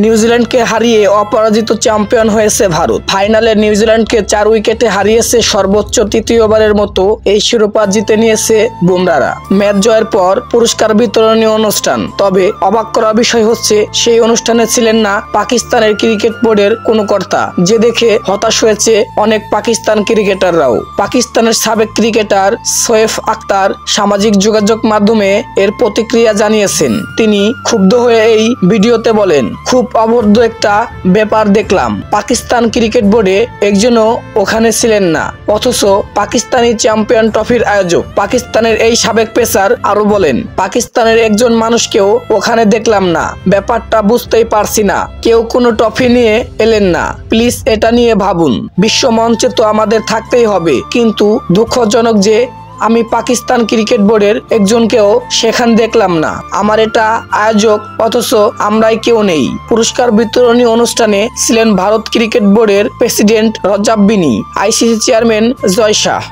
নিউজিল্যান্ডকে হারিয়ে অপরাজিত চ্যাম্পিয়ন হয়েছে ভারত। ফাইনালে নিউজিল্যান্ডকে 4 উইকেটে হারিয়েছে সর্বোচ্চ তৃতীয়বারের মতো এই শিরোপা জিতে নিয়েছে বুমরারা। ম্যাচ জয়ের পর পুরস্কার বিতরণী অনুষ্ঠান। তবে অবাক করা বিষয় হচ্ছে সেই অনুষ্ঠানে ছিলেন না পাকিস্তানের ক্রিকেট বোর্ডের কোনো কর্তা, যে দেখে হতাশ হয়েছে অনেক পাকিস্তান ক্রিকেটাররাও। পাকিস্তানের সাবেক ক্রিকেটার শোয়েব আখতার সামাজিক যোগাযোগ মাধ্যমে এর প্রতিক্রিয়া জানিয়েছেন। তিনি ক্ষুব্ধ হয়ে এই ভিডিওতে বলেন, খুব অবদ্ধ একটা ব্যাপার দেখলাম। পাকিস্তান ক্রিকেট বোর্ডে একজনও ওখানে ছিলেন না, অথচ পাকিস্তানি চ্যাম্পিয়ন ট্রফির আয়োজক। পাকিস্তানের এই সাবেক পেসার আরো বলেন, পাকিস্তানের একজন মানুষকেও ওখানে দেখলাম না। ব্যাপারটা বুঝতেই পারছি না, কেউ কোনো ট্রফি নিয়ে এলেন না। প্লিজ এটা নিয়ে ভাবুন। বিশ্ব মঞ্চে তো আমাদের থাকতেই হবে, কিন্তু দুঃখজনক যে আমি পাকিস্তান ক্রিকেট বোর্ডের একজনকেও সেখানে দেখলাম না। আমার এটা আয়োজক, অথচ আমরাই কেউ নেই। পুরস্কার বিতরণী অনুষ্ঠানে ছিলেন ভারত ক্রিকেট বোর্ডের প্রেসিডেন্ট রজাব বিনি, আইসিসি চেয়ারম্যান জয় শাহ।